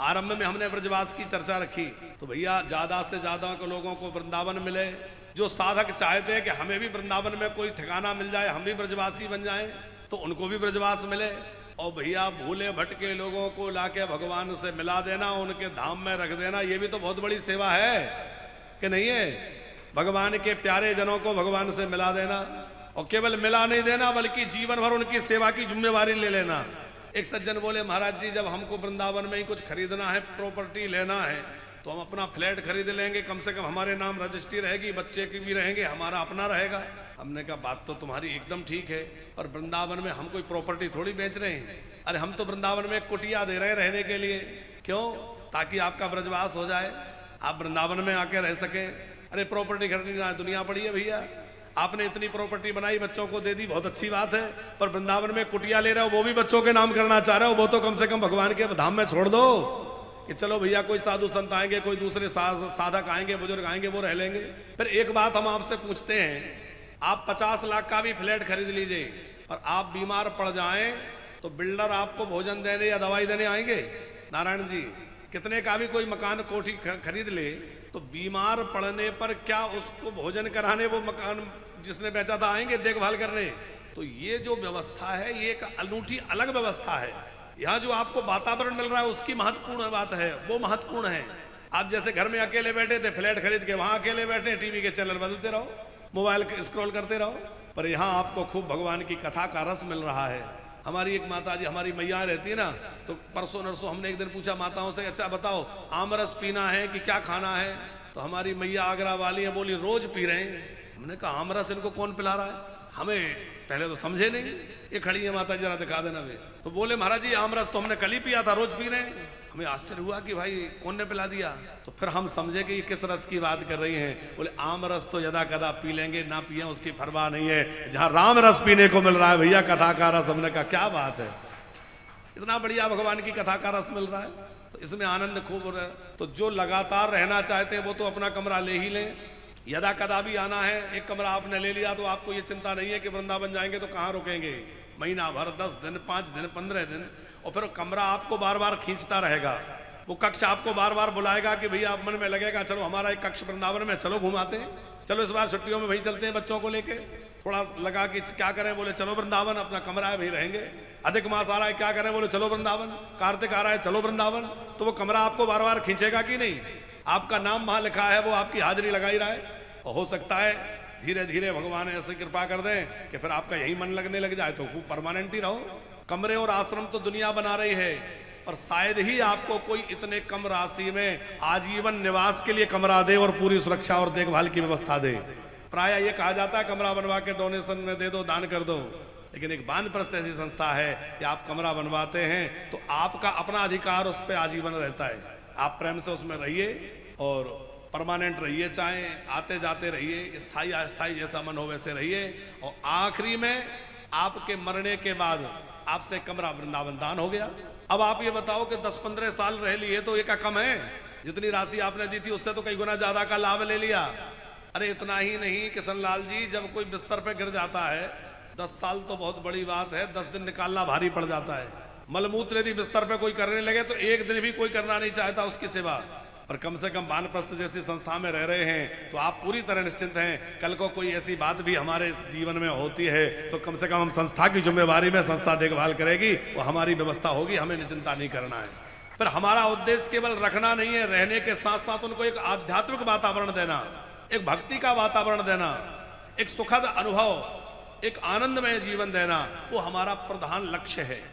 आरंभ में हमने ब्रजवास की चर्चा रखी, तो भैया ज्यादा से ज्यादा को लोगों को वृंदावन मिले। जो साधक चाहते हैं कि हमें भी वृंदावन में कोई ठिकाना मिल जाए, हम भी ब्रजवासी बन जाएं, तो उनको भी ब्रजवास मिले। और भैया भूले भटके लोगों को लाके भगवान से मिला देना, उनके धाम में रख देना, ये भी तो बहुत बड़ी सेवा है कि नहीं है? भगवान के प्यारे जनों को भगवान से मिला देना, और केवल मिला नहीं देना बल्कि जीवन भर उनकी सेवा की जिम्मेवारी ले लेना। एक सज्जन बोले, महाराज जी जब हमको वृंदावन में ही कुछ खरीदना है, प्रॉपर्टी लेना है, तो हम अपना फ्लैट खरीद लेंगे, कम से कम हमारे नाम रजिस्ट्री रहेगी, बच्चे की भी रहेंगे, हमारा अपना रहेगा। हमने कहा बात तो तुम्हारी एकदम ठीक है, पर वृंदावन में हम कोई प्रॉपर्टी थोड़ी बेच रहे हैं। अरे हम तो वृंदावन में कुटिया दे रहे हैं रहने के लिए। क्यों? ताकि आपका ब्रजवास हो जाए, आप वृंदावन में आके रह सके। अरे प्रॉपर्टी खरीदनी दुनिया पड़ी है भैया, आपने इतनी प्रॉपर्टी बनाई, बच्चों को दे दी, बहुत अच्छी बात है, पर वृंदावन में कुटिया ले रहे हो, वो भी बच्चों के नाम करना चाह रहे हो, वो तो कम से कम भगवान के धाम में छोड़ दो कि चलो भैया कोई साधु संत आएंगे, कोई दूसरे साधक आएंगे, बुजुर्ग आएंगे, वो रह लेंगे। फिर एक बात हम आपसे पूछते हैं, आप 50 लाख का भी फ्लैट खरीद लीजिए और आप बीमार पड़ जाएं, तो बिल्डर आपको भोजन देने या दवाई देने आएंगे? नारायण जी, कितने का भी कोई मकान कोठी खरीद ले, तो बीमार पड़ने पर क्या उसको भोजन कराने वो मकान जिसने बेचा था आएंगे देखभाल करने? तो ये जो व्यवस्था है, ये एक अनूठी अलग व्यवस्था है। यहाँ जो आपको वातावरण मिल रहा है उसकी महत्वपूर्ण बात है, वो महत्वपूर्ण है। आप जैसे घर में अकेले बैठे थे, फ्लैट खरीद के वहां अकेले बैठे, टीवी के चैनल बदलते रहो, मोबाइल स्क्रॉल करते रहो, पर यहाँ आपको खूब भगवान की कथा का रस मिल रहा है। हमारी एक माता जी, हमारी मैया रहती है ना, तो परसों नरसों हमने एक दिन पूछा माताओं से, अच्छा बताओ आमरस पीना है कि क्या खाना है? तो हमारी मैया आगरा वाली है, बोली रोज पी रहे हैं। हमने कहा आमरस इनको कौन पिला रहा है? हमें पहले तो समझे नहीं, ये खड़ी है माता, जरा दिखा देना वे। तो बोले महाराज जी आमरस तो हमने कल ही पिया था, रोज पी रहे हैं। हमें आश्चर्य हुआ कि भाई कौन ने पिला दिया? तो फिर हम समझे कि ये किस रस की बात कर रही हैं। बोले आमरस तो यदा कदा पी लेंगे, ना पिए उसकी परवाह नहीं है, जहां राम रस पीने को मिल रहा है भैया कथा का रस। हमने कहा क्या बात है, इतना बढ़िया भगवान की कथा का रस मिल रहा है, तो इसमें आनंद खूब हो रहा है। तो जो लगातार रहना चाहते हैं वो तो अपना कमरा ले ही लें, यदा कदा भी आना है, एक कमरा आपने ले लिया तो आपको ये चिंता नहीं है कि वृंदावन जाएंगे तो कहाँ रुकेंगे, महीना भर, 10 दिन, 5 दिन, 15 दिन, और फिर कमरा आपको बार बार खींचता रहेगा, वो कक्ष आपको बार बार बुलाएगा कि भैया मन में लगेगा चलो हमारा एक कक्ष वृंदावन में, चलो घुमाते हैं, चलो इस बार छुट्टियों में वहीं चलते हैं बच्चों को लेके। थोड़ा लगा कि क्या करें, बोले चलो वृंदावन, अपना कमरा है वहीं रहेंगे। अधिक मास आ रहा है, क्या करें, बोले चलो वृंदावन। कार्तिक आ रहा है, चलो वृंदावन। तो वो कमरा आपको बार बार खींचेगा कि नहीं? आपका नाम वहां लिखा है, वो आपकी हाजिरी लगा ही रहा है। और हो सकता है धीरे धीरे भगवान ऐसे कृपा कर दें कि फिर आपका यही मन लगने लग जाए, तो खूब परमानेंट ही रहो। कमरे और आश्रम तो दुनिया बना रही है, और शायद ही आपको कोई इतने कम राशि में आजीवन निवास के लिए कमरा दे और पूरी सुरक्षा और देखभाल की व्यवस्था दे। प्राय ये कहा जाता है कमरा बनवा के डोनेशन में दे दो, दान कर दो, लेकिन एक वानप्रस्थ ऐसी संस्था है कि आप कमरा बनवाते हैं तो आपका अपना अधिकार उस पर आजीवन रहता है। आप प्रेम से उसमें रहिए और परमानेंट रहिए, चाहे आते जाते रहिए, स्थायी अस्थायी जैसा मन हो वैसे रहिए, और आखिरी में आपके मरने के बाद आपसे कमरा वृंदावन दान हो गया। अब आप ये बताओ कि 10-15 साल रह लिए तो ये क्या कम है? जितनी राशि आपने दी थी उससे तो कई गुना ज्यादा का लाभ ले लिया। अरे इतना ही नहीं किशनलाल जी, जब कोई बिस्तर पे गिर जाता है, 10 साल तो बहुत बड़ी बात है, 10 दिन निकालना भारी पड़ जाता है। मलमूत्र यदि बिस्तर पे कोई करने लगे तो एक दिन भी कोई करना नहीं चाहता उसकी सेवा, पर कम से कम वानप्रस्थ जैसी संस्था में रह रहे हैं तो आप पूरी तरह निश्चिंत हैं। कल को कोई ऐसी बात भी हमारे जीवन में होती है तो कम से कम हम संस्था की जिम्मेवारी में, संस्था देखभाल करेगी, वो हमारी व्यवस्था होगी, हमें चिंता नहीं करना है। पर हमारा उद्देश्य केवल रखना नहीं है, रहने के साथ साथ उनको एक आध्यात्मिक वातावरण देना, एक भक्ति का वातावरण देना, एक सुखद अनुभव, एक आनंदमय जीवन देना, वो हमारा प्रधान लक्ष्य है।